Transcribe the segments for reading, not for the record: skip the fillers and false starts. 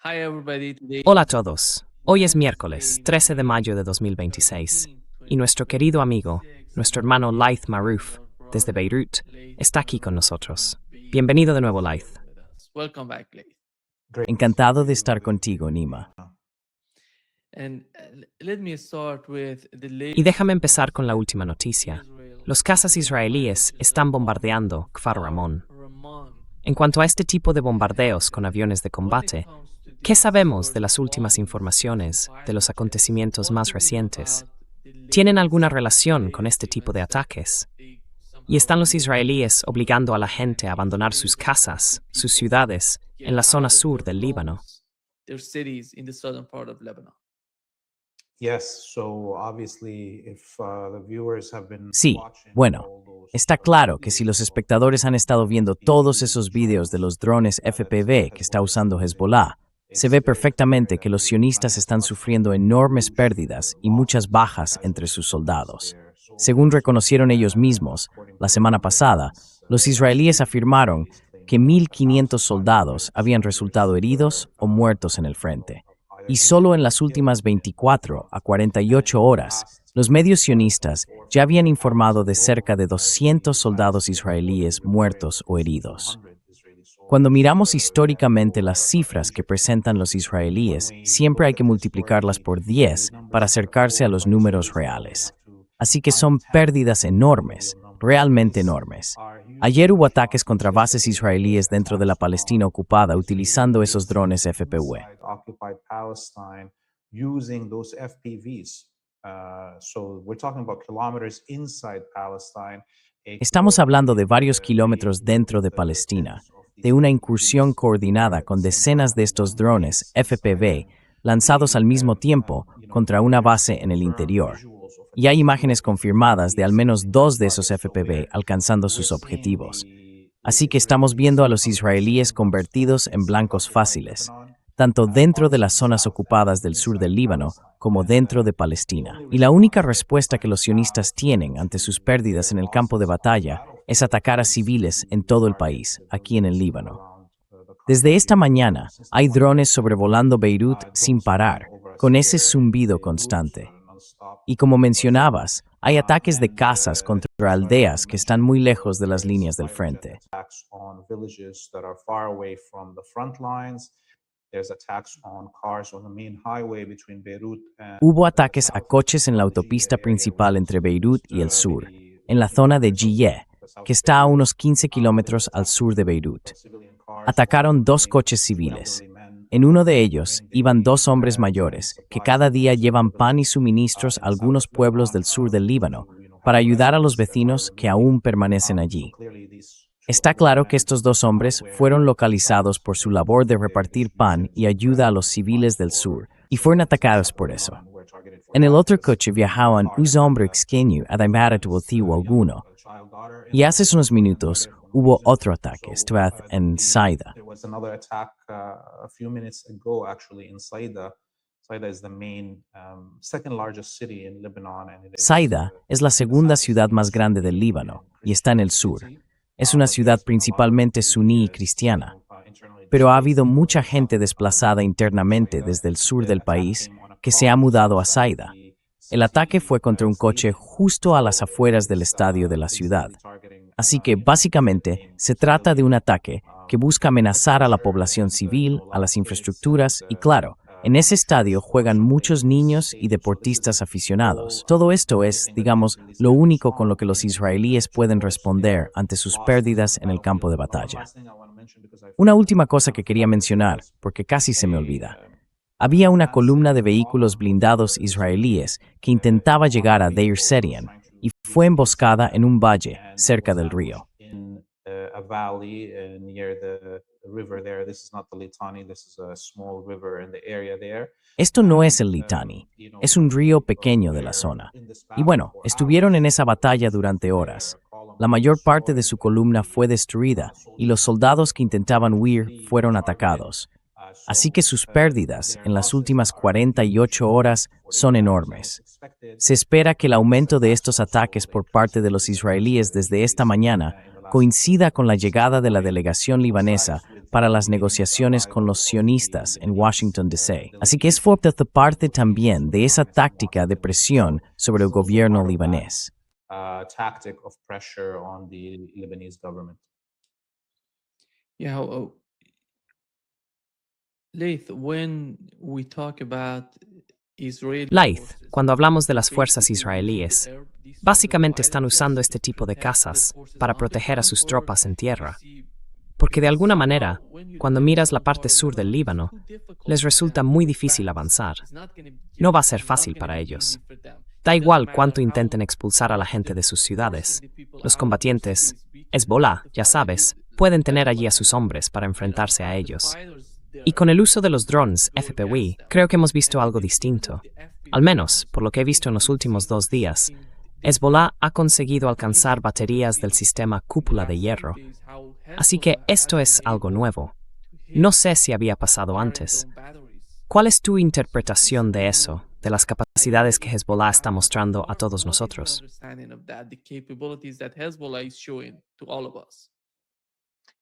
Hi everybody, today Hola a todos. Hoy es miércoles 13 de mayo de 2026 y nuestro querido amigo, nuestro hermano Laith Marouf, desde Beirut, está aquí con nosotros. Bienvenido de nuevo, Laith. Welcome back, Laith. Encantado de estar contigo, Nima. And let me start with the Y déjame empezar con la última noticia. Los cazas israelíes están bombardeando Kfar Ramón. En cuanto a este tipo de bombardeos con aviones de combate, ¿qué sabemos de las últimas informaciones de los acontecimientos más recientes? ¿Tienen alguna relación con este tipo de ataques? ¿Y están los israelíes obligando a la gente a abandonar sus casas, sus ciudades, en la zona sur del Líbano? Their cities in the southern part of Lebanon. Sí, bueno, está claro que si los espectadores han estado viendo todos esos vídeos de los drones FPV que está usando Hezbollah, se ve perfectamente que los sionistas están sufriendo enormes pérdidas y muchas bajas entre sus soldados. Según reconocieron ellos mismos, la semana pasada, los israelíes afirmaron que 1.500 soldados habían resultado heridos o muertos en el frente. Y solo en las últimas 24 a 48 horas, los medios sionistas ya habían informado de cerca de 200 soldados israelíes muertos o heridos. Cuando miramos históricamente las cifras que presentan los israelíes, siempre hay que multiplicarlas por 10 para acercarse a los números reales. Así que son pérdidas enormes, realmente enormes. Ayer hubo ataques contra bases israelíes dentro de la Palestina ocupada utilizando esos drones FPV. Estamos hablando de varios kilómetros dentro de Palestina, de una incursión coordinada con decenas de estos drones FPV lanzados al mismo tiempo contra una base en el interior. Y hay imágenes confirmadas de al menos 2 de esos FPV alcanzando sus objetivos. Así que estamos viendo a los israelíes convertidos en blancos fáciles, tanto dentro de las zonas ocupadas del sur del Líbano como dentro de Palestina. Y la única respuesta que los sionistas tienen ante sus pérdidas en el campo de batalla es atacar a civiles en todo el país, aquí en el Líbano. Desde esta mañana hay drones sobrevolando Beirut sin parar, con ese zumbido constante. Y como mencionabas, hay ataques de casas contra aldeas que están muy lejos de las líneas del frente. Hubo ataques a coches en la autopista principal entre Beirut y el sur, en la zona de Jiyeh, que está a unos 15 kilómetros al sur de Beirut. Atacaron 2 coches civiles. En uno de ellos iban 2 hombres mayores que cada día llevan pan y suministros a algunos pueblos del sur del Líbano para ayudar a los vecinos que aún permanecen allí. Está claro que estos 2 hombres fueron localizados por su labor de repartir pan y ayuda a los civiles del sur y fueron atacados por eso. En el otro coche viajaban un hombre pequeño además de alguno. Y hace unos minutos hubo otro ataque, esta vez en Saida. Saida es la segunda ciudad más grande del Líbano y está en el sur. Es una ciudad principalmente suní y cristiana, pero ha habido mucha gente desplazada internamente desde el sur del país que se ha mudado a Saida. El ataque fue contra un coche justo a las afueras del estadio de la ciudad. Así que, básicamente, se trata de un ataque que busca amenazar a la población civil, a las infraestructuras y, claro, en ese estadio juegan muchos niños y deportistas aficionados. Todo esto es, digamos, lo único con lo que los israelíes pueden responder ante sus pérdidas en el campo de batalla. Una última cosa que quería mencionar, porque casi se me olvida. Había una columna de vehículos blindados israelíes que intentaba llegar a Deir Sedian y fue emboscada en un valle cerca del río. Esto no es el Litani, es un río pequeño de la zona. Y bueno, estuvieron en esa batalla durante horas. La mayor parte de su columna fue destruida y los soldados que intentaban huir fueron atacados. Así que sus pérdidas en las últimas 48 horas son enormes. Se espera que el aumento de estos ataques por parte de los israelíes desde esta mañana coincida con la llegada de la delegación libanesa para las negociaciones con los sionistas en Washington, D.C. Así que es forma parte también de esa táctica de presión sobre el gobierno libanés. Tactic of pressure on the Lebanese government. Yeah, Laith, when we talk about Israeli Laith, forces, cuando hablamos de las they fuerzas basically israelíes, use these básicamente fighters están usando este tipo de to protect their cazas forces para on the proteger a ground, sus or tropas en tierra, see- porque de alguna somehow, manera, when you cuando live miras la in parte part of sur del Lebanon, it's Líbano, too difficult les for resulta them muy to difícil advance. avanzar. It's not gonna No va a get- ser it's not fácil gonna para be ellos. easy for them. Da It doesn't igual matter cuánto how intenten expulsar a la gente de sus ciudades. Los combatientes, Hezbollah, ya sabes, pueden tener allí a sus hombres para enfrentarse a ellos. Y con el uso de los drones FPV, creo que hemos visto algo distinto. Al menos, por lo que he visto en los últimos 2 días, Hezbollah ha conseguido alcanzar baterías del sistema cúpula de hierro. Así que esto es algo nuevo. No sé si había pasado antes. ¿Cuál es tu interpretación de eso, de las capacidades que Hezbollah está mostrando a todos nosotros?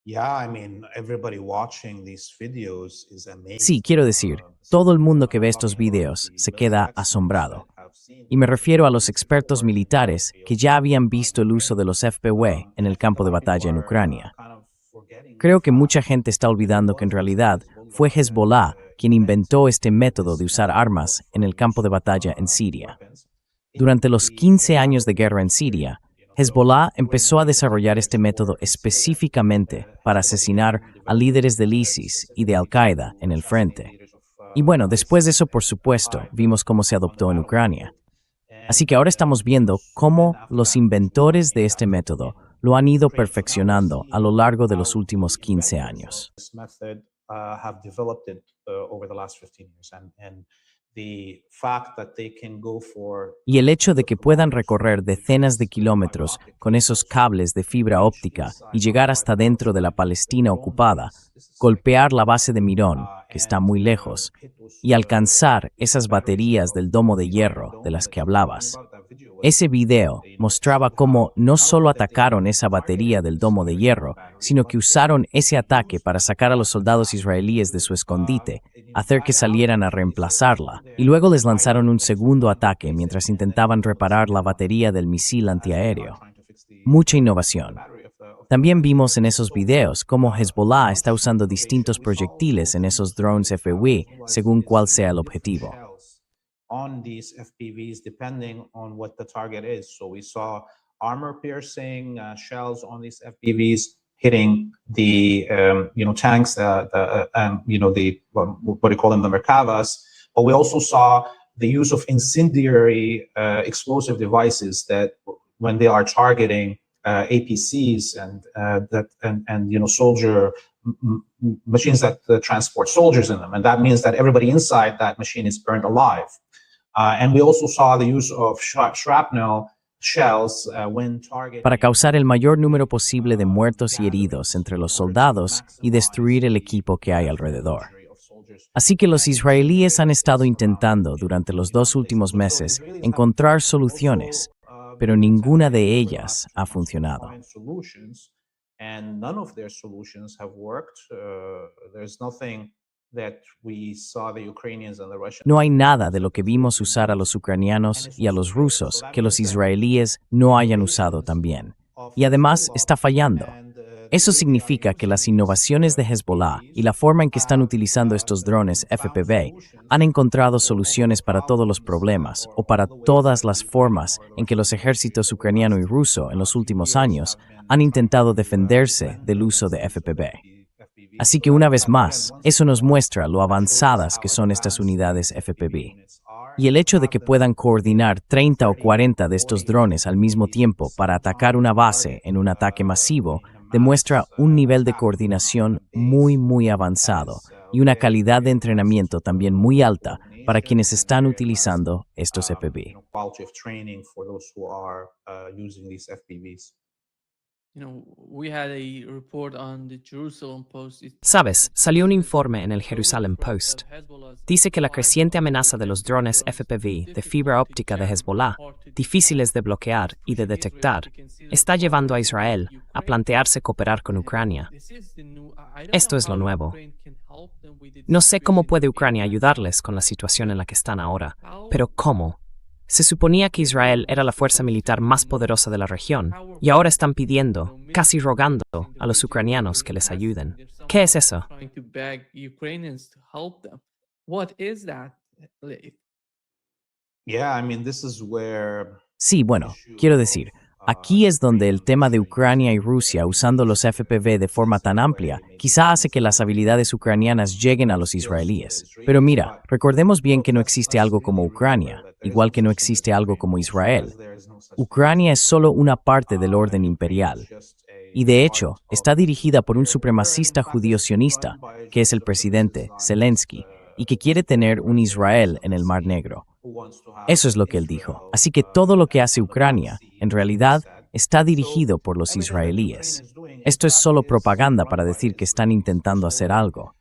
Yeah, I mean, everybody watching these videos is amazed. Sí, quiero decir, todo el mundo que ve estos videos se queda asombrado. Y me refiero a los expertos militares que ya habían visto el uso de los FPV en el campo de batalla en Ucrania. Creo que mucha gente está olvidando que en realidad fue Hezbollah quien inventó este método de usar armas en el campo de batalla en Siria. Durante los 15 años de guerra en Siria, Hezbollah empezó a desarrollar este método específicamente para asesinar a líderes del ISIS y de Al-Qaeda en el frente. Y bueno, después de eso, por supuesto, vimos cómo se adoptó en Ucrania. Así que ahora estamos viendo cómo los inventores de este método lo han ido perfeccionando a lo largo de los últimos 15 años. This method have developed it over the last 15 years, and the fact that they can go for Y el hecho de que puedan recorrer decenas de kilómetros con esos cables de fibra óptica y llegar hasta dentro de la Palestina ocupada, golpear la base de Mirón, que está muy lejos, y alcanzar esas baterías del domo de hierro de las que hablabas. Ese video mostraba cómo no solo atacaron esa batería del domo de hierro, sino que usaron ese ataque para sacar a los soldados israelíes de su escondite, hacer que salieran a reemplazarla, y luego les lanzaron un segundo ataque mientras intentaban reparar la batería del misil antiaéreo. Mucha innovación. También vimos en esos videos cómo Hezbollah está usando distintos proyectiles en esos drones FPV según cuál sea el objetivo. on these FPVs depending on what the target is. So we saw armor-piercing shells on these FPVs hitting the tanks, the what do you call them, the Merkavas. But we also saw the use of incendiary explosive devices that, when they are targeting APCs and soldier machines that transport soldiers in them, and that means that everybody inside that machine is burned alive. And we also saw the use of shrapnel shells when targeting. Para causar el mayor número posible de muertos y heridos entre los soldados y destruir el equipo que hay alrededor. Así que los israelíes han estado intentando durante los 2 últimos meses encontrar soluciones, pero ninguna de ellas ha funcionado. And none of their solutions have worked. There's nothing that we saw the Ukrainians and the Russians. No hay nada de lo que vimos usar a los ucranianos y a los rusos que los israelíes no hayan usado también. Y además está fallando. Eso significa que las innovaciones de Hezbollah y la forma en que están utilizando estos drones FPV han encontrado soluciones para todos los problemas o para todas las formas en que los ejércitos ucraniano y ruso en los últimos años han intentado defenderse del uso de FPV. Así que una vez más, eso nos muestra lo avanzadas que son estas unidades FPV. Y el hecho de que puedan coordinar 30 o 40 de estos drones al mismo tiempo para atacar una base en un ataque masivo demuestra un nivel de coordinación muy avanzado y una calidad de entrenamiento también muy alta para quienes están utilizando estos FPV. We had a report on the Jerusalem Post. Sabes, salió un informe en el Jerusalem Post. Dice que la creciente amenaza de los drones FPV de fibra óptica de Hezbollah, difíciles de bloquear y de detectar, está llevando a Israel a plantearse cooperar con Ucrania. Esto es lo nuevo. No sé cómo puede Ucrania ayudarles con la situación en la que están ahora, pero ¿cómo? Se suponía que Israel era la fuerza militar más poderosa de la región, y ahora están pidiendo, casi rogando, a los ucranianos que les ayuden. ¿Qué es eso? Yeah, I mean, this is where Sí, bueno, quiero decir, aquí es donde el tema de Ucrania y Rusia usando los FPV de forma tan amplia quizá hace que las habilidades ucranianas lleguen a los israelíes. Pero mira, recordemos bien que no existe algo como Ucrania, igual que no existe algo como Israel. Ucrania es solo una parte del orden imperial. Y de hecho, está dirigida por un supremacista judío sionista, que es el presidente, Zelensky, y que quiere tener un Israel en el Mar Negro. Eso es lo que él dijo. Así que todo lo que hace Ucrania, en realidad, está dirigido por los israelíes. Esto es solo propaganda para decir que están intentando hacer algo.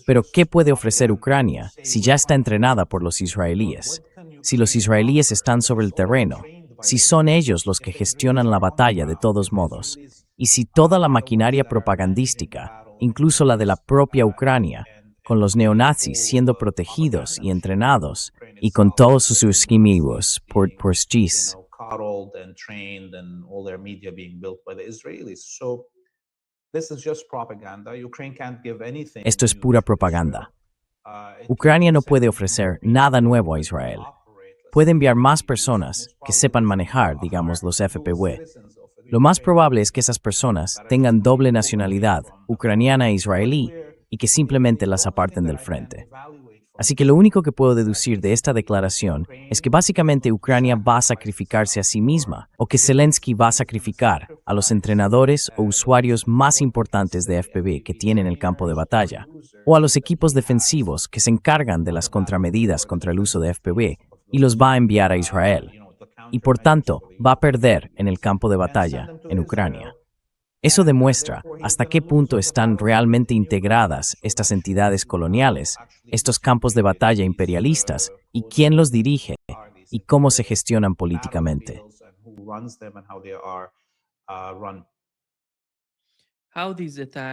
Pero ¿qué puede ofrecer Ucrania si ya está entrenada por los israelíes? Si los israelíes están sobre el terreno, si son ellos los que gestionan la batalla de todos modos, y si toda la maquinaria propagandística, incluso la de la propia Ucrania, con los neonazis siendo protegidos y entrenados, y con todos sus enemigos por GIS. coddled and trained and all their media being built by the Israelis. So this is just propaganda. Ukraine can't give anything. Esto es pura propaganda. Ucrania no puede ofrecer nada nuevo a Israel. Puede enviar más personas que sepan manejar, digamos, los FPV. Lo más probable es que esas personas tengan doble nacionalidad, ucraniana e israelí, y que simplemente las aparten del frente. Así que lo único que puedo deducir de esta declaración es que básicamente Ucrania va a sacrificarse a sí misma, o que Zelensky va a sacrificar a los entrenadores o usuarios más importantes de FPV que tienen el campo de batalla, o a los equipos defensivos que se encargan de las contramedidas contra el uso de FPV, y los va a enviar a Israel. Y por tanto, va a perder en el campo de batalla en Ucrania. Eso demuestra hasta qué punto están realmente integradas estas entidades coloniales, estos campos de batalla imperialistas, y quién los dirige y cómo se gestionan políticamente.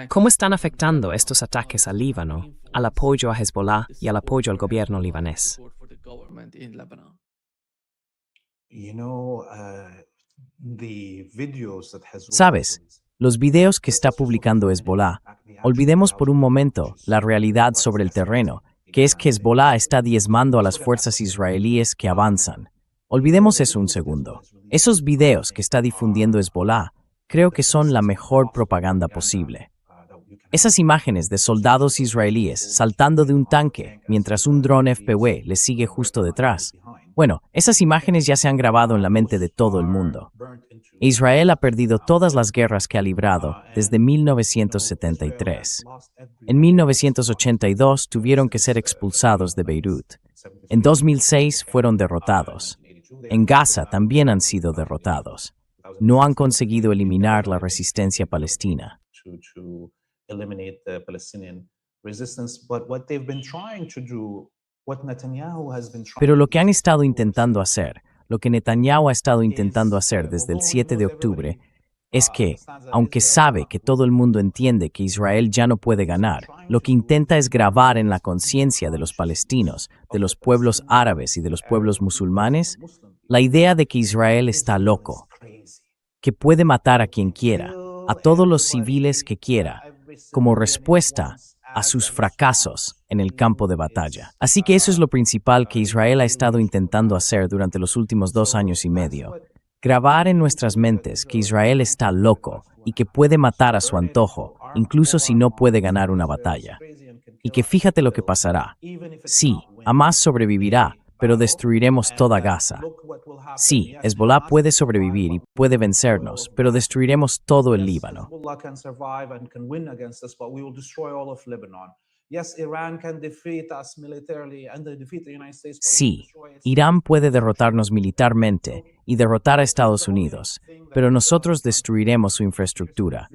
¿Cómo están afectando estos ataques al Líbano, al apoyo a Hezbollah y al apoyo al gobierno libanés? ¿Sabes? Los videos que está publicando Hezbollah, olvidemos por un momento la realidad sobre el terreno, que es que Hezbollah está diezmando a las fuerzas israelíes que avanzan. Olvidemos eso un segundo. Esos videos que está difundiendo Hezbollah creo que son la mejor propaganda posible. Esas imágenes de soldados israelíes saltando de un tanque mientras un dron FPV les sigue justo detrás. Bueno, esas imágenes ya se han grabado en la mente de todo el mundo. Israel ha perdido todas las guerras que ha librado desde 1973. En 1982 tuvieron que ser expulsados de Beirut. En 2006 fueron derrotados. En Gaza también han sido derrotados. No han conseguido eliminar la resistencia palestina. Pero lo que han estado intentando hacer, lo que Netanyahu ha estado intentando hacer desde el 7 de octubre, es que, aunque sabe que todo el mundo entiende que Israel ya no puede ganar, lo que intenta es grabar en la conciencia de los palestinos, de los pueblos árabes y de los pueblos musulmanes, la idea de que Israel está loco, que puede matar a quien quiera, a todos los civiles que quiera, como respuesta a sus fracasos en el campo de batalla. Así que eso es lo principal que Israel ha estado intentando hacer durante los últimos 2 años y medio. Grabar en nuestras mentes que Israel está loco y que puede matar a su antojo, incluso si no puede ganar una batalla. Y que fíjate lo que pasará. Sí, Hamás sobrevivirá, pero destruiremos toda Gaza. Sí, Hezbollah puede sobrevivir y puede vencernos, pero destruiremos todo el Líbano. Sí, Irán puede derrotarnos militarmente y derrotar a Estados Unidos, pero nosotros destruiremos su infraestructura.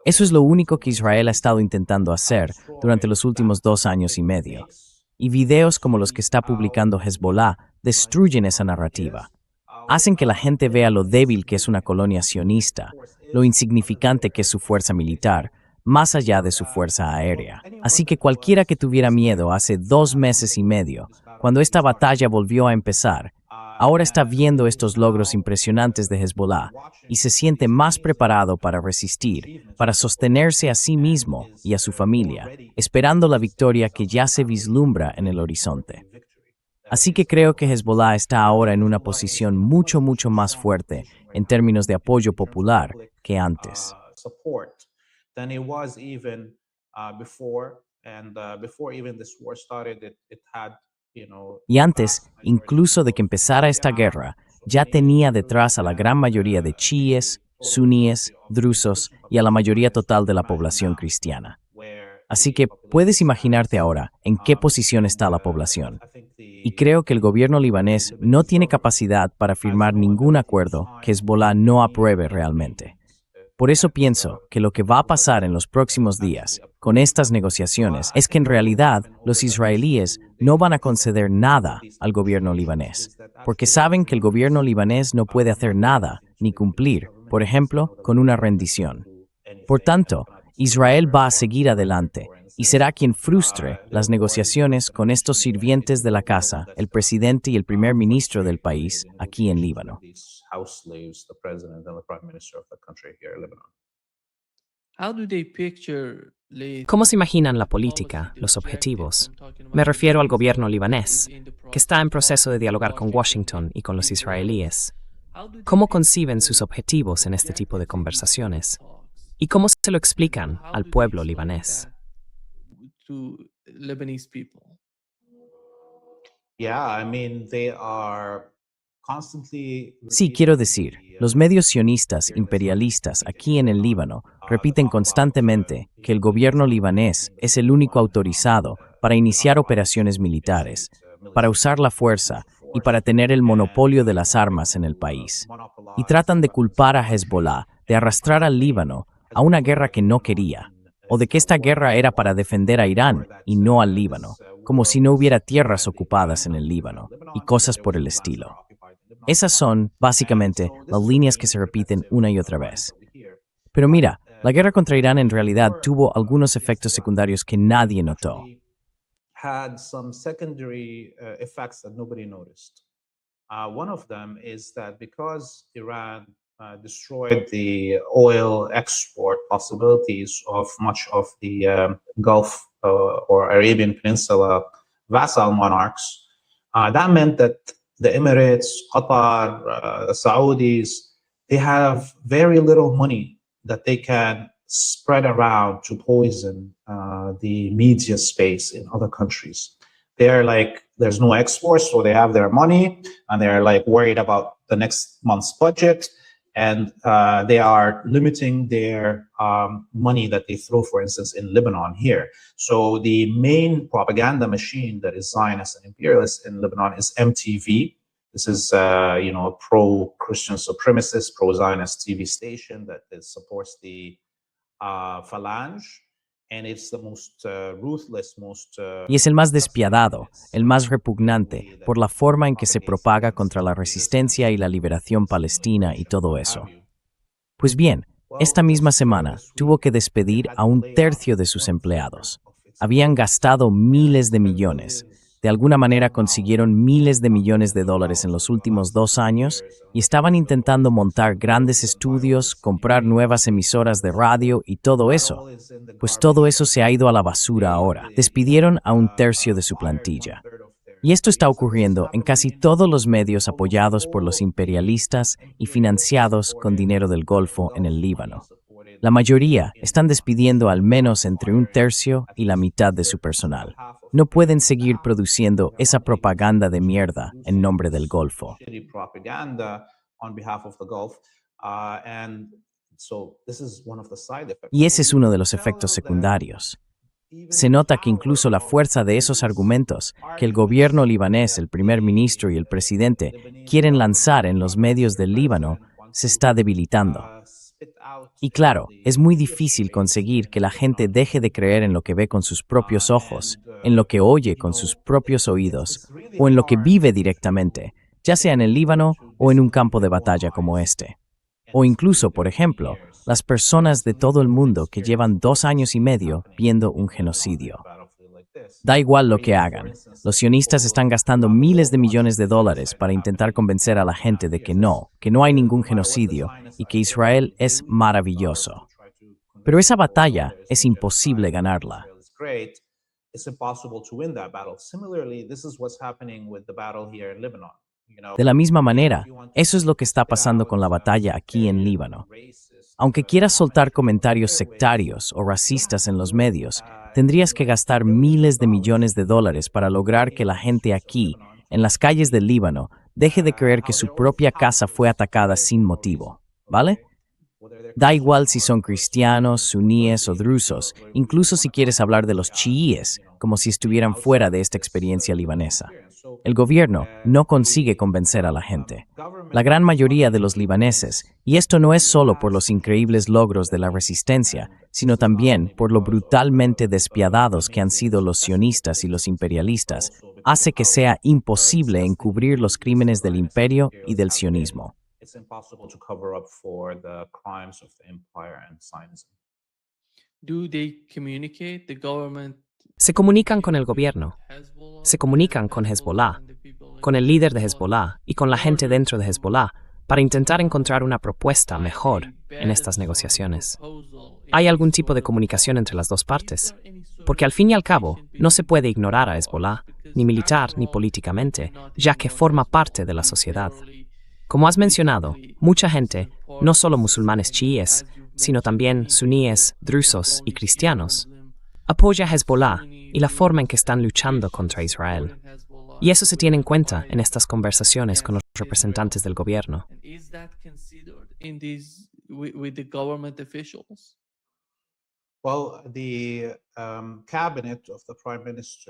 Eso es lo único que Israel ha estado intentando hacer durante los últimos 2 años y medio. Y videos como los que está publicando Hezbollah destruyen esa narrativa. Hacen que la gente vea lo débil que es una colonia sionista, lo insignificante que es su fuerza militar, más allá de su fuerza aérea. Así que cualquiera que tuviera miedo hace 2 meses y medio, cuando esta batalla volvió a empezar, ahora está viendo estos logros impresionantes de Hezbollah y se siente más preparado para resistir, para sostenerse a sí mismo y a su familia, esperando la victoria que ya se vislumbra en el horizonte. Así que creo que Hezbollah está ahora en una posición mucho más fuerte en términos de apoyo popular que antes. Support than it was even before. And before even this war started, it had, Y antes, incluso de que empezara esta guerra, ya tenía detrás a la gran mayoría de chiíes, suníes, drusos y a la mayoría total de la población cristiana. Así que puedes imaginarte ahora en qué posición está la población. Y creo que el gobierno libanés no tiene capacidad para firmar ningún acuerdo que Hezbollah no apruebe realmente. Por eso pienso que lo que va a pasar en los próximos días con estas negociaciones es que en realidad los israelíes no van a conceder nada al gobierno libanés, porque saben que el gobierno libanés no puede hacer nada ni cumplir, por ejemplo, con una rendición. Por tanto, Israel va a seguir adelante y será quien frustre las negociaciones con estos sirvientes de la casa, el presidente y el primer ministro del país, aquí en Líbano. ¿Cómo se imaginan la política, los objetivos? Me refiero al gobierno libanés, que está en proceso de dialogar con Washington y con los israelíes. ¿Cómo conciben sus objetivos en este tipo de conversaciones? ¿Y cómo se lo explican al pueblo libanés? Sí, quiero decir, los medios sionistas imperialistas aquí en el Líbano repiten constantemente que el gobierno libanés es el único autorizado para iniciar operaciones militares, para usar la fuerza y para tener el monopolio de las armas en el país. Y tratan de culpar a Hezbollah de arrastrar al Líbano a una guerra que no quería, o de que esta guerra era para defender a Irán y no al Líbano, como si no hubiera tierras ocupadas en el Líbano, y cosas por el estilo. Esas son, básicamente, las líneas que se repiten una y otra vez. Pero mira, la guerra contra Irán en realidad tuvo algunos efectos secundarios que nadie notó. Had some secondary effects that nobody noticed. One of them is that because Iran destroyed the oil export possibilities of much of the Gulf or Arabian Peninsula vassal monarchs, that meant that the Emirates, Qatar, Saudis, they have very little money that they can spread around to poison the media space in other countries. They're like, there's no exports, so they have their money, and they're like worried about the next month's budget, and they are limiting their money that they throw, for instance, in Lebanon here. So the main propaganda machine that is Zionist and imperialist in Lebanon is MTV. This is, a pro-Christian supremacist, pro-Zionist TV station that supports the Falange, and it's the most ruthless, Y es el más despiadado, el más repugnante, por la forma en que se propaga contra la resistencia y la liberación palestina y todo eso. Pues bien, esta misma semana tuvo que despedir a 1/3 de sus empleados. Habían gastado miles de millones. De alguna manera consiguieron miles de millones de dólares en los últimos 2 años y estaban intentando montar grandes estudios, comprar nuevas emisoras de radio y todo eso. Pues todo eso se ha ido a la basura ahora. Despidieron a 1/3 de su plantilla. Y esto está ocurriendo en casi todos los medios apoyados por los imperialistas y financiados con dinero del Golfo en el Líbano. La mayoría están despidiendo al menos entre 1/3 y la mitad de su personal. No pueden seguir produciendo esa propaganda de mierda en nombre del Golfo. Y ese es uno de los efectos secundarios. Se nota que incluso la fuerza de esos argumentos que el gobierno libanés, el primer ministro y el presidente quieren lanzar en los medios del Líbano se está debilitando. Y claro, es muy difícil conseguir que la gente deje de creer en lo que ve con sus propios ojos, en lo que oye con sus propios oídos, o en lo que vive directamente, ya sea en el Líbano o en un campo de batalla como este. O incluso, por ejemplo, las personas de todo el mundo que llevan 2 años y medio viendo un genocidio. Da igual lo que hagan, los sionistas están gastando miles de millones de dólares para intentar convencer a la gente de que no hay ningún genocidio y que Israel es maravilloso. Pero esa batalla es imposible ganarla. De la misma manera, eso es lo que está pasando con la batalla aquí en Líbano. Aunque quieras soltar comentarios sectarios o racistas en los medios, tendrías que gastar miles de millones de dólares para lograr que la gente aquí, en las calles del Líbano, deje de creer que su propia casa fue atacada sin motivo, ¿vale? Da igual si son cristianos, suníes o drusos, incluso si quieres hablar de los chiíes, como si estuvieran fuera de esta experiencia libanesa. El gobierno no consigue convencer a la gente. La gran mayoría de los libaneses, y esto no es solo por los increíbles logros de la resistencia, sino también por lo brutalmente despiadados que han sido los sionistas y los imperialistas, hace que sea imposible encubrir los crímenes del imperio y del sionismo. Do they communicate the government? Se comunican con el gobierno, se comunican con Hezbollah, con el líder de Hezbollah y con la gente dentro de Hezbollah para intentar encontrar una propuesta mejor en estas negociaciones. ¿Hay algún tipo de comunicación entre las dos partes? Porque al fin y al cabo, no se puede ignorar a Hezbollah, ni militar ni políticamente, ya que forma parte de la sociedad. Como has mencionado, mucha gente, no solo musulmanes chiíes, sino también suníes, drusos y cristianos, apoya a Hezbollah y la forma en que están luchando contra Israel. Y eso se tiene en cuenta en estas conversaciones con los representantes del gobierno. And is that considered in these with the government officials?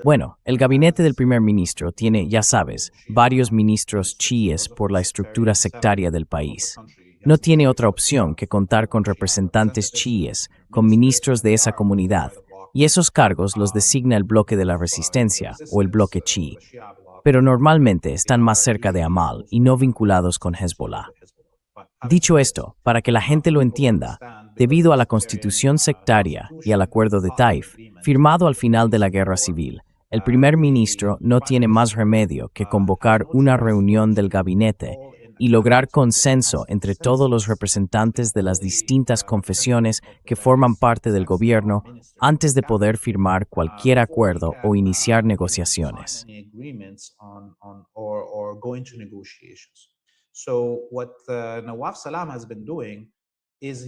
Bueno, el gabinete del primer ministro tiene, ya sabes, varios ministros chiíes por la estructura sectaria del país. No tiene otra opción que contar con representantes chiíes, con ministros de esa comunidad, y esos cargos los designa el bloque de la resistencia o el bloque chií. Pero normalmente están más cerca de Amal y no vinculados con Hezbollah. Dicho esto, para que la gente lo entienda, debido a la constitución sectaria y al acuerdo de Taif, firmado al final de la guerra civil, el primer ministro no tiene más remedio que convocar una reunión del gabinete y lograr consenso entre todos los representantes de las distintas confesiones que forman parte del gobierno antes de poder firmar cualquier acuerdo o iniciar negociaciones.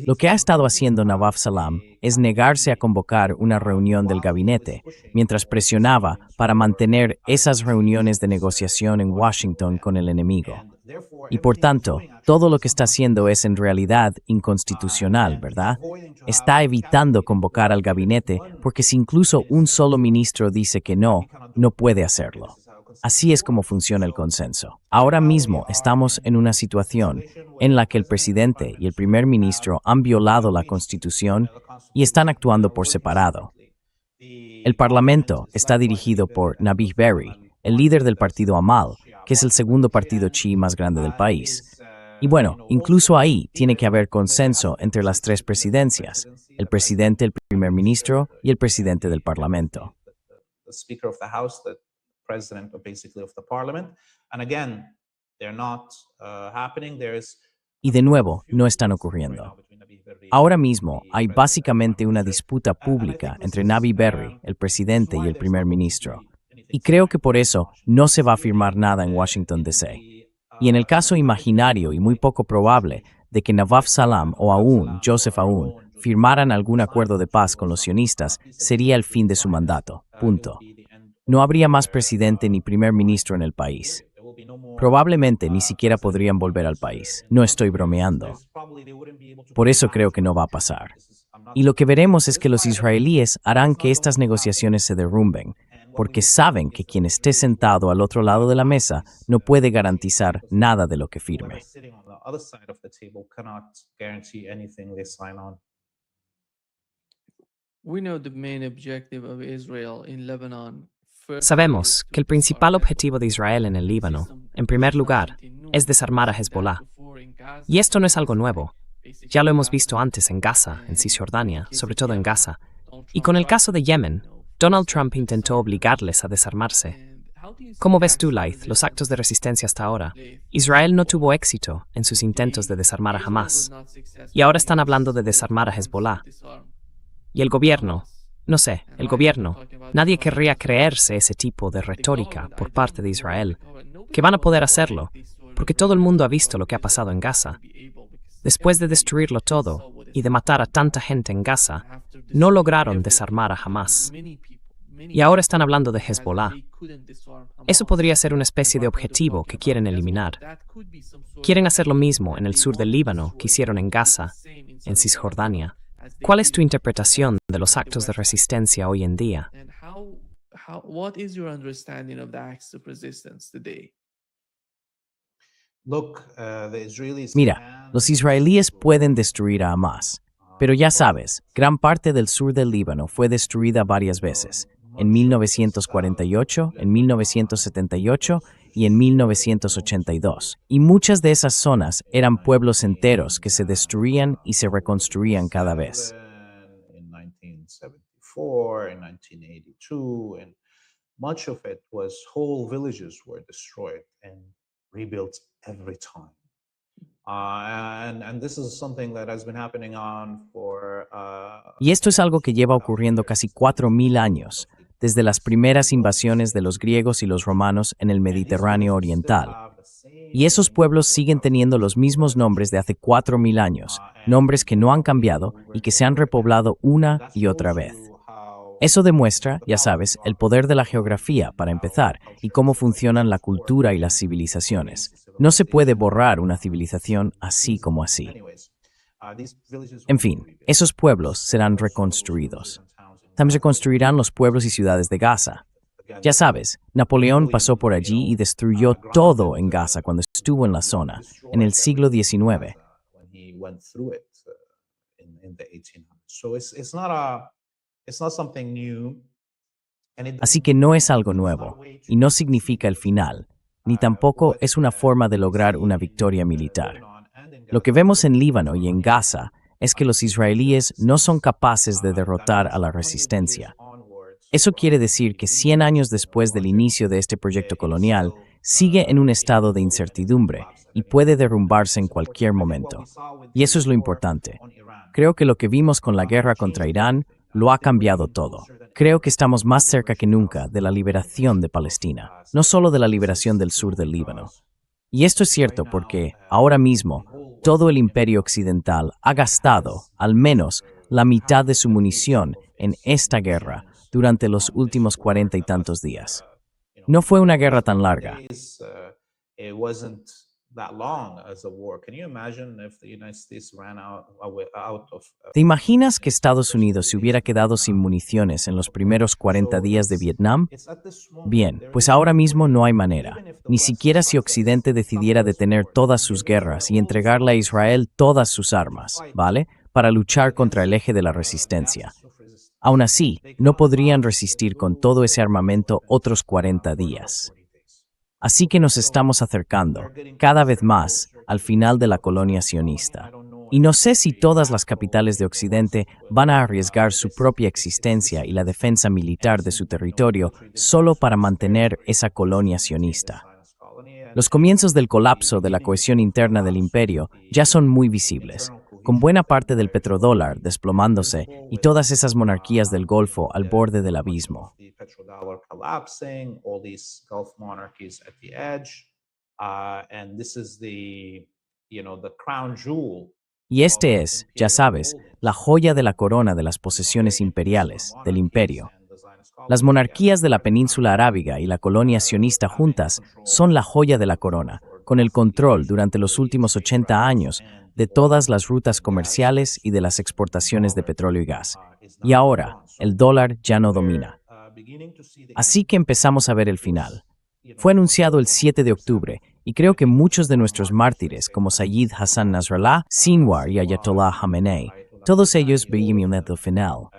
Lo que ha estado haciendo Nawaf Salam es negarse a convocar una reunión del gabinete, mientras presionaba para mantener esas reuniones de negociación en Washington con el enemigo. Y por tanto, todo lo que está haciendo es en realidad inconstitucional, ¿verdad? Está evitando convocar al gabinete porque si incluso un solo ministro dice que no puede hacerlo. Así es como funciona el consenso. Ahora mismo estamos en una situación en la que el presidente y el primer ministro han violado la Constitución y están actuando por separado. El Parlamento está dirigido por Nabih Berri, el líder del partido Amal, que es el segundo partido chií más grande del país. Y bueno, incluso ahí tiene que haber consenso entre las tres presidencias, el presidente, el primer ministro y el presidente del Parlamento. Y de nuevo, no están ocurriendo. Ahora mismo hay básicamente una disputa pública entre Nabih Berri, el presidente, y el primer ministro. Y creo que por eso no se va a firmar nada en Washington, D.C. Y en el caso imaginario y muy poco probable de que Nawaf Salam o aún Joseph Aoun firmaran algún acuerdo de paz con los sionistas, sería el fin de su mandato. Punto. No habría más presidente ni primer ministro en el país. Probablemente ni siquiera podrían volver al país. No estoy bromeando. Por eso creo que no va a pasar. Y lo que veremos es que los israelíes harán que estas negociaciones se derrumben, porque saben que quien esté sentado al otro lado de la mesa no puede garantizar nada de lo que firme. We know the main objective of Israel in Lebanon. Sabemos que el principal objetivo de Israel en el Líbano, en primer lugar, es desarmar a Hezbollah. Y esto no es algo nuevo. Ya lo hemos visto antes en Gaza, en Cisjordania, sobre todo en Gaza. Y con el caso de Yemen, Donald Trump intentó obligarles a desarmarse. ¿Cómo ves tú, Laith, los actos de resistencia hasta ahora? Israel no tuvo éxito en sus intentos de desarmar a Hamas. Y ahora están hablando de desarmar a Hezbollah. Y el gobierno, nadie querría creerse ese tipo de retórica por parte de Israel, que van a poder hacerlo, porque todo el mundo ha visto lo que ha pasado en Gaza. Después de destruirlo todo y de matar a tanta gente en Gaza, no lograron desarmar a Hamas. Y ahora están hablando de Hezbollah. Eso podría ser una especie de objetivo que quieren eliminar. Quieren hacer lo mismo en el sur del Líbano que hicieron en Gaza, en Cisjordania. ¿Cuál es tu interpretación de los actos de resistencia hoy en día? What is your understanding of the acts of resistance today? Mira, los israelíes pueden destruir a Hamas, pero ya sabes, gran parte del sur del Líbano fue destruida varias veces, en 1948, en 1978 y en 1982. Y muchas de esas zonas eran pueblos enteros que se destruían y se reconstruían cada vez. In 1974, in 1982, and much of it was whole villages were destroyed and rebuilt every time. And this is something that has been happening on for Y esto es algo que lleva ocurriendo casi 4.000 años, desde las primeras invasiones de los griegos y los romanos en el Mediterráneo Oriental. Y esos pueblos siguen teniendo los mismos nombres de hace 4.000 años, nombres que no han cambiado y que se han repoblado una y otra vez. Eso demuestra, ya sabes, el poder de la geografía, para empezar, y cómo funcionan la cultura y las civilizaciones. No se puede borrar una civilización así como así. En fin, esos pueblos serán reconstruidos. También se construirán los pueblos y ciudades de Gaza. Ya sabes, Napoleón pasó por allí y destruyó todo en Gaza cuando estuvo en la zona, en el siglo XIX. Así que no es algo nuevo, y no significa el final, ni tampoco es una forma de lograr una victoria militar. Lo que vemos en Líbano y en Gaza es que los israelíes no son capaces de derrotar a la resistencia. Eso quiere decir que 100 años después del inicio de este proyecto colonial, sigue en un estado de incertidumbre y puede derrumbarse en cualquier momento. Y eso es lo importante. Creo que lo que vimos con la guerra contra Irán lo ha cambiado todo. Creo que estamos más cerca que nunca de la liberación de Palestina, no solo de la liberación del sur del Líbano. Y esto es cierto porque, ahora mismo, todo el imperio occidental ha gastado, al menos, la mitad de su munición en esta guerra durante los últimos 40 y tantos días. No fue una guerra tan larga. ¿Te imaginas que Estados Unidos se hubiera quedado sin municiones en los primeros 40 días de Vietnam? Bien, pues ahora mismo no hay manera. Ni siquiera si Occidente decidiera detener todas sus guerras y entregarle a Israel todas sus armas, ¿vale? Para luchar contra el eje de la resistencia. Aún así, no podrían resistir con todo ese armamento otros 40 días. Así que nos estamos acercando, cada vez más, al final de la colonia sionista. Y no sé si todas las capitales de Occidente van a arriesgar su propia existencia y la defensa militar de su territorio solo para mantener esa colonia sionista. Los comienzos del colapso de la cohesión interna del imperio ya son muy visibles, con buena parte del petrodólar desplomándose y todas esas monarquías del Golfo al borde del abismo. Y este es, ya sabes, la joya de la corona de las posesiones imperiales del imperio. Las monarquías de la península arábiga y la colonia sionista juntas son la joya de la corona, con el control durante los últimos 80 años de todas las rutas comerciales y de las exportaciones de petróleo y gas. Y ahora, el dólar ya no domina. Así que empezamos a ver el final. Fue anunciado el 7 de octubre, y creo que muchos de nuestros mártires, como Sayyid Hassan Nasrallah, Sinwar y Ayatollah Khamenei, todos ellos veían el final.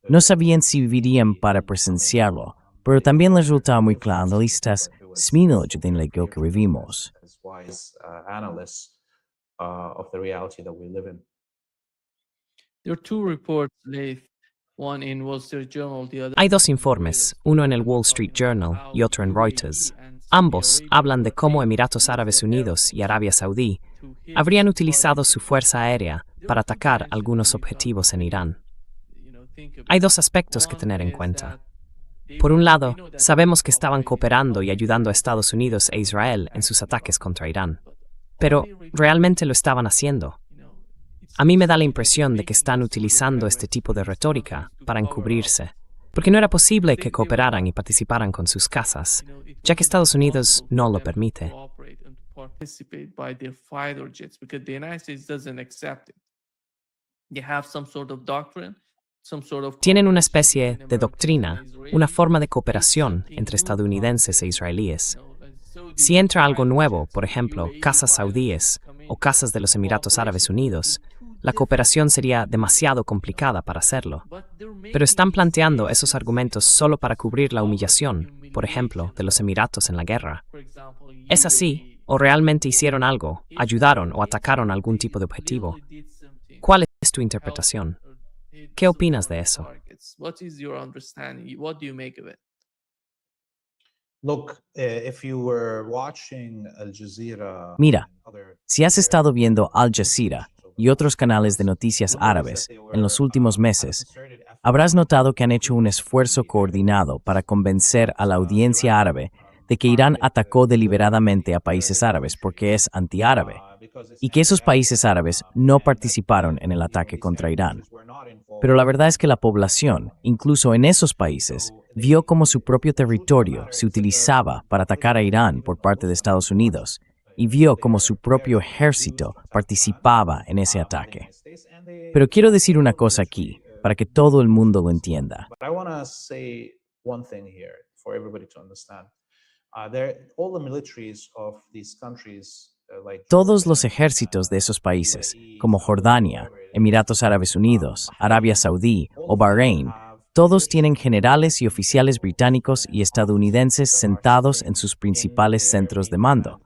No sabían si vivirían para presenciarlo, pero también les resultaba muy claro analistas de lo que vivimos. There are two reports, Leif. One in Wall Street Journal, the other. Hay dos informes, uno en el Wall Street Journal y otro en Reuters. Ambos hablan de cómo Emiratos Árabes Unidos y Arabia Saudí habrían utilizado su fuerza aérea para atacar algunos objetivos en Irán. Hay dos aspectos que tener en cuenta. Por un lado, sabemos que estaban cooperando y ayudando a Estados Unidos e Israel en sus ataques contra Irán. Pero, ¿realmente lo estaban haciendo? A mí me da la impresión de que están utilizando este tipo de retórica para encubrirse, porque no era posible que cooperaran y participaran con sus casas, ya que Estados Unidos no lo permite. Tienen una especie de doctrina, una forma de cooperación entre estadounidenses e israelíes. Si entra algo nuevo, por ejemplo, casas saudíes o casas de los Emiratos Árabes Unidos, la cooperación sería demasiado complicada para hacerlo. Pero están planteando esos argumentos solo para cubrir la humillación, por ejemplo, de los Emiratos en la guerra. ¿Es así? ¿O realmente hicieron algo, ayudaron o atacaron algún tipo de objetivo? ¿Cuál es tu interpretación? ¿Qué opinas de eso? Mira, si has estado viendo Al Jazeera y otros canales de noticias árabes en los últimos meses, habrás notado que han hecho un esfuerzo coordinado para convencer a la audiencia árabe de que Irán atacó deliberadamente a países árabes porque es antiárabe, y que esos países árabes no participaron en el ataque contra Irán. Pero la verdad es que la población, incluso en esos países, vio cómo su propio territorio se utilizaba para atacar a Irán por parte de Estados Unidos, y vio cómo su propio ejército participaba en ese ataque. Pero quiero decir una cosa aquí, para que todo el mundo lo entienda. Todos los ejércitos de esos países, como Jordania, Emiratos Árabes Unidos, Arabia Saudí o Bahrein, todos tienen generales y oficiales británicos y estadounidenses sentados en sus principales centros de mando.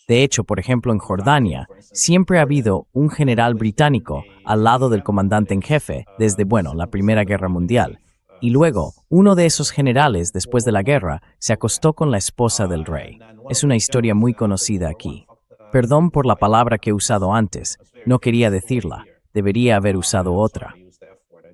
De hecho, por ejemplo, en Jordania, siempre ha habido un general británico al lado del comandante en jefe desde, la Primera Guerra Mundial. Y luego, uno de esos generales, después de la guerra, se acostó con la esposa del rey. Es una historia muy conocida aquí. Perdón por la palabra que he usado antes, no quería decirla, debería haber usado otra.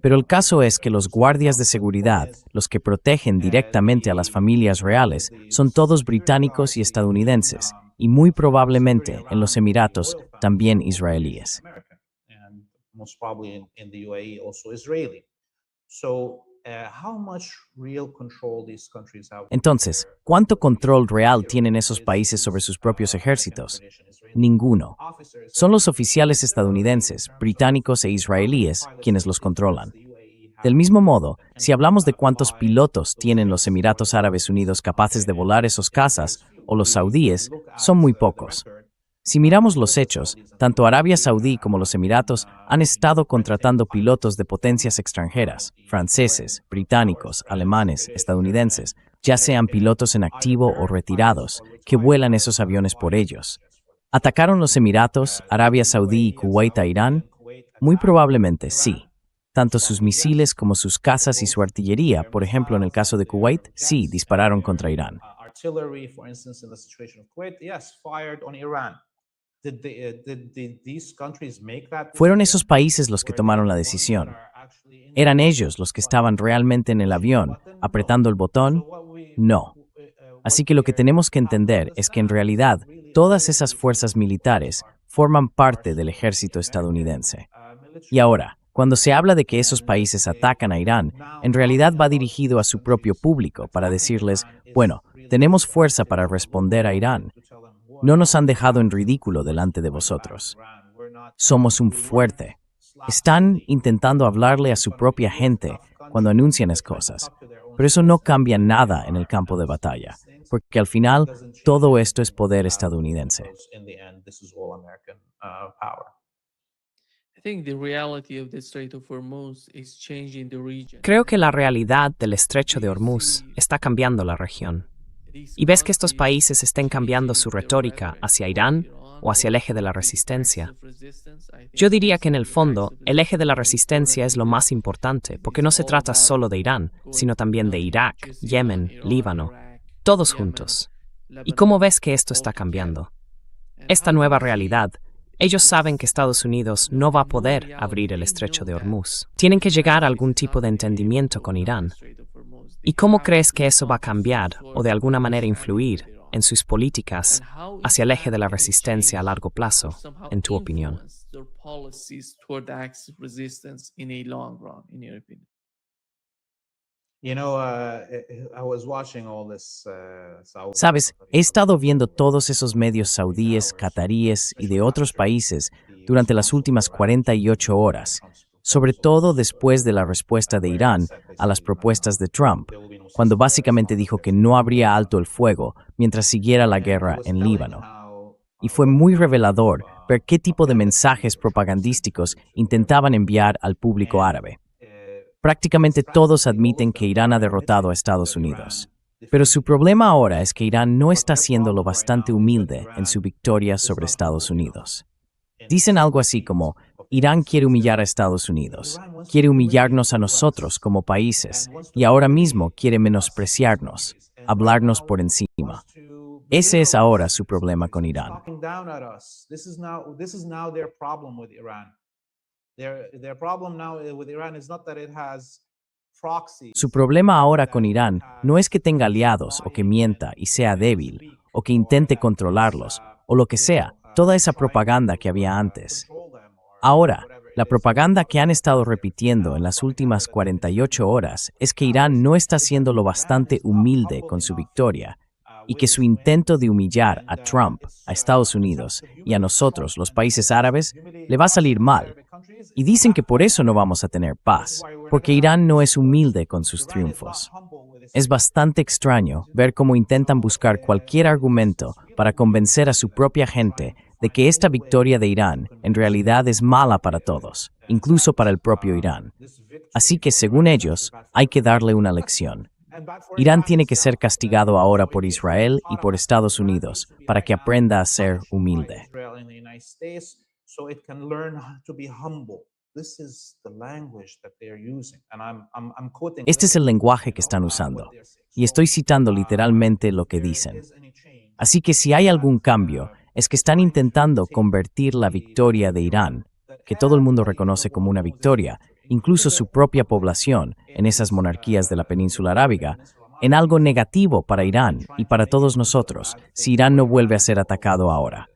Pero el caso es que los guardias de seguridad, los que protegen directamente a las familias reales, son todos británicos y estadounidenses, y muy probablemente en los Emiratos también israelíes. Entonces, ¿cuánto control real tienen esos países sobre sus propios ejércitos? Ninguno. Son los oficiales estadounidenses, británicos e israelíes quienes los controlan. Del mismo modo, si hablamos de cuántos pilotos tienen los Emiratos Árabes Unidos capaces de volar esos cazas, o los saudíes, son muy pocos. Si miramos los hechos, tanto Arabia Saudí como los Emiratos han estado contratando pilotos de potencias extranjeras, franceses, británicos, alemanes, estadounidenses, ya sean pilotos en activo o retirados, que vuelan esos aviones por ellos. ¿Atacaron los Emiratos, Arabia Saudí y Kuwait a Irán? Muy probablemente sí. Tanto sus misiles como sus cazas y su artillería, por ejemplo en el caso de Kuwait, sí dispararon contra Irán. ¿Fueron esos países los que tomaron la decisión? ¿Eran ellos los que estaban realmente en el avión, apretando el botón? No. Así que lo que tenemos que entender es que en realidad todas esas fuerzas militares forman parte del ejército estadounidense. Y ahora, cuando se habla de que esos países atacan a Irán, en realidad va dirigido a su propio público para decirles, tenemos fuerza para responder a Irán. No nos han dejado en ridículo delante de vosotros. somos un fuerte. Están intentando hablarle a su propia gente cuando anuncian esas cosas, pero eso no cambia nada en el campo de batalla, porque al final todo esto es poder estadounidense. In the end, this is all American power. I think the reality of the Strait of Hormuz is changing the region. Creo que la realidad del estrecho de Hormuz está cambiando la región. ¿Y ves que estos países estén cambiando su retórica hacia Irán o hacia el eje de la resistencia? Yo diría que en el fondo, el eje de la resistencia es lo más importante, porque no se trata solo de Irán, sino también de Irak, Yemen, Líbano, todos juntos. ¿Y cómo ves que esto está cambiando? Esta nueva realidad, ellos saben que Estados Unidos no va a poder abrir el estrecho de Hormuz. Tienen que llegar a algún tipo de entendimiento con Irán. ¿Y cómo crees que eso va a cambiar o de alguna manera influir en sus políticas hacia el eje de la resistencia a largo plazo, en tu opinión? You know, I was watching all this. Sabes, he estado viendo todos esos medios saudíes, cataríes y de otros países durante las últimas 48 horas, sobre todo después de la respuesta de Irán a las propuestas de Trump, cuando básicamente dijo que no habría alto el fuego mientras siguiera la guerra en Líbano. Y fue muy revelador ver qué tipo de mensajes propagandísticos intentaban enviar al público árabe. Prácticamente todos admiten que Irán ha derrotado a Estados Unidos. Pero su problema ahora es que Irán no está siendo lo bastante humilde en su victoria sobre Estados Unidos. Dicen algo así como, Irán quiere humillar a Estados Unidos, quiere humillarnos a nosotros como países, y ahora mismo quiere menospreciarnos, hablarnos por encima. Ese es ahora su problema con Irán. Talking down at us. This is now their problem with Iran. Their problem now with Iran is not that it has proxies. Su problema ahora con Irán no es que tenga aliados o que mienta y sea débil, o que intente controlarlos, o lo que sea, toda esa propaganda que había antes. Ahora, la propaganda que han estado repitiendo en las últimas 48 horas es que Irán no está siendo lo bastante humilde con su victoria y que su intento de humillar a Trump, a Estados Unidos y a nosotros, los países árabes, le va a salir mal. Y dicen que por eso no vamos a tener paz, porque Irán no es humilde con sus triunfos. Es bastante extraño ver cómo intentan buscar cualquier argumento para convencer a su propia gente de que esta victoria de Irán en realidad es mala para todos, incluso para el propio Irán. Así que, según ellos, hay que darle una lección. Irán tiene que ser castigado ahora por Israel y por Estados Unidos para que aprenda a ser humilde. Este es el lenguaje que están usando, y estoy citando literalmente lo que dicen. Así que si hay algún cambio, es que están intentando convertir la victoria de Irán, que todo el mundo reconoce como una victoria, incluso su propia población en esas monarquías de la península arábiga, en algo negativo para Irán y para todos nosotros, si Irán no vuelve a ser atacado ahora.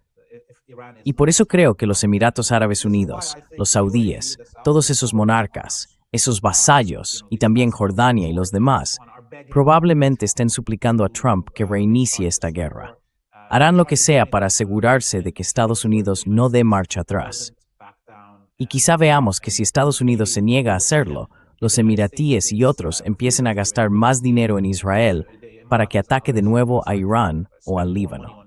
Y por eso creo que los Emiratos Árabes Unidos, los saudíes, todos esos monarcas, esos vasallos y también Jordania y los demás, probablemente estén suplicando a Trump que reinicie esta guerra. Harán lo que sea para asegurarse de que Estados Unidos no dé marcha atrás. Y quizá veamos que si Estados Unidos se niega a hacerlo, los emiratíes y otros empiecen a gastar más dinero en Israel para que ataque de nuevo a Irán o al Líbano.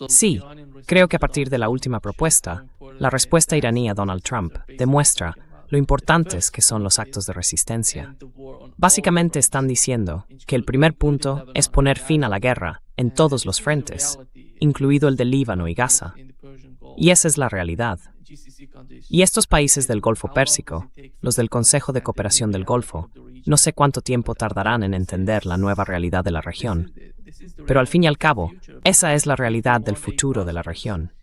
Sí, creo que a partir de la última propuesta, la respuesta iraní a Donald Trump demuestra lo importantes que son los actos de resistencia. Básicamente están diciendo que el primer punto es poner fin a la guerra en todos los frentes, incluido el de Líbano y Gaza. Y esa es la realidad. Y estos países del Golfo Pérsico, los del Consejo de Cooperación del Golfo, no sé cuánto tiempo tardarán en entender la nueva realidad de la región. Pero al fin y al cabo, esa es la realidad del futuro de la región.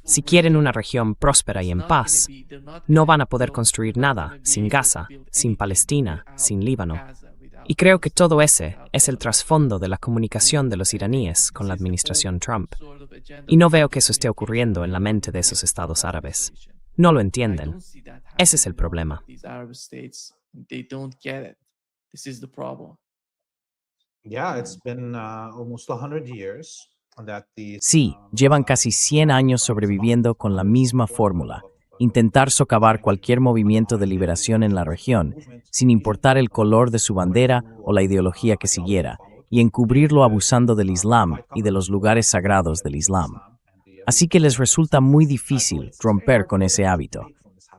Si quieren una región próspera y en paz, no van a poder construir nada sin Gaza, sin Palestina, sin Líbano. Y creo que todo ese es el trasfondo de la comunicación de los iraníes con la administración Trump. Y no veo que eso esté ocurriendo en la mente de esos estados árabes. No lo entienden. Ese es el problema. Yeah, it's been almost 100 years that the Sí, llevan casi 100 años sobreviviendo con la misma fórmula: intentar socavar cualquier movimiento de liberación en la región, sin importar el color de su bandera o la ideología que siguiera, y encubrirlo abusando del Islam y de los lugares sagrados del Islam. Así que les resulta muy difícil romper con ese hábito.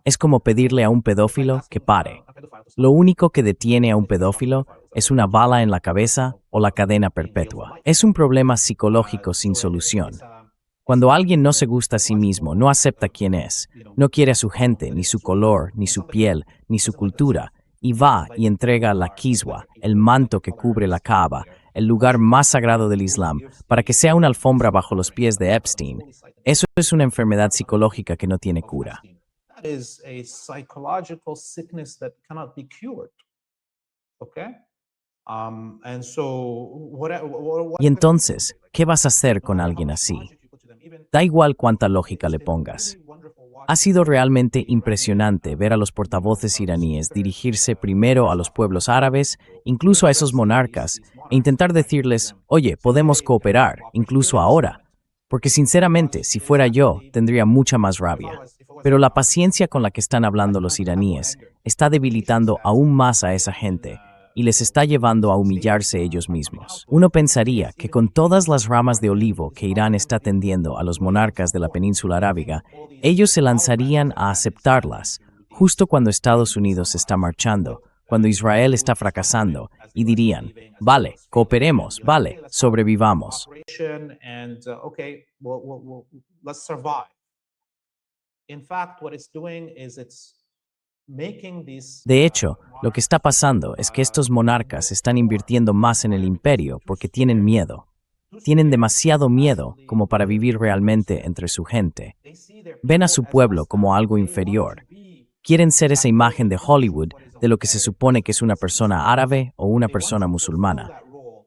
Es como pedirle a un pedófilo que pare. Lo único que detiene a un pedófilo es una bala en la cabeza o la cadena perpetua. Es un problema psicológico sin solución. Cuando alguien no se gusta a sí mismo, no acepta quién es, no quiere a su gente, ni su color, ni su piel, ni su cultura, y va y entrega la kiswa, el manto que cubre la Kaaba, el lugar más sagrado del Islam, para que sea una alfombra bajo los pies de Epstein, eso es una enfermedad psicológica que no tiene cura. That is a psychological sickness that cannot be cured. Okay? And so Y entonces, ¿qué vas a hacer con alguien así? Da igual cuánta lógica le pongas. Ha sido realmente impresionante ver a los portavoces iraníes dirigirse primero a los pueblos árabes, incluso a esos monarcas, e intentar decirles, oye, podemos cooperar, incluso ahora. Porque sinceramente, si fuera yo, tendría mucha más rabia. Pero la paciencia con la que están hablando los iraníes está debilitando aún más a esa gente y les está llevando a humillarse ellos mismos. Uno pensaría que con todas las ramas de olivo que Irán está tendiendo a los monarcas de la península arábiga, ellos se lanzarían a aceptarlas, justo cuando Estados Unidos está marchando, cuando Israel está fracasando, y dirían, vale, cooperemos, vale, sobrevivamos. and okay, let's survive. In fact, what it's doing is it's making these. De hecho, lo que está pasando es que estos monarcas están invirtiendo más en el imperio porque tienen miedo. Tienen demasiado miedo como para vivir realmente entre su gente. Ven a su pueblo como algo inferior. Quieren ser esa imagen de Hollywood de lo que se supone que es una persona árabe o una persona musulmana.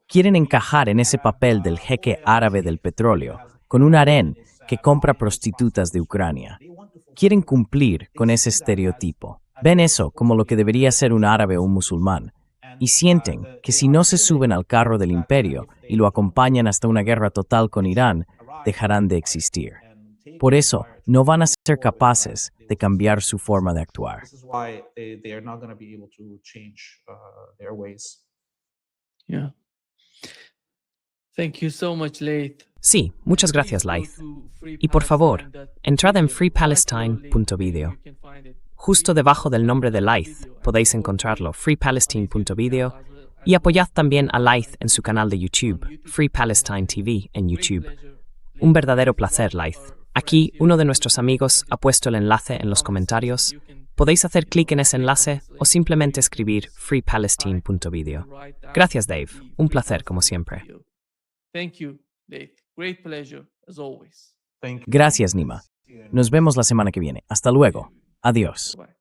Quieren encajar en ese papel del jeque árabe del petróleo, con un harén que compra prostitutas de Ucrania. Quieren cumplir con ese estereotipo. Ven eso como lo que debería ser un árabe o un musulmán, y sienten que si no se suben al carro del imperio y lo acompañan hasta una guerra total con Irán, dejarán de existir. Por eso, no van a ser capaces de cambiar su forma de actuar. This is why they are not going to be able to change their ways. Yeah. Thank you so much, Laith. Sí, muchas gracias, Laith. Y por favor, entrad en freepalestine.video. Justo debajo del nombre de Laith podéis encontrarlo, freepalestine.video, y apoyad también a Laith en su canal de YouTube, Free Palestine TV en YouTube. Un verdadero placer, Laith. Aquí, uno de nuestros amigos ha puesto el enlace en los comentarios. Podéis hacer clic en ese enlace o simplemente escribir freepalestine.video. Gracias, Dave. Un placer, como siempre. Thank you, Laith. Great pleasure, as always. Thank you. Gracias, Nima. Nos vemos la semana que viene. Hasta luego. Adiós. Bye.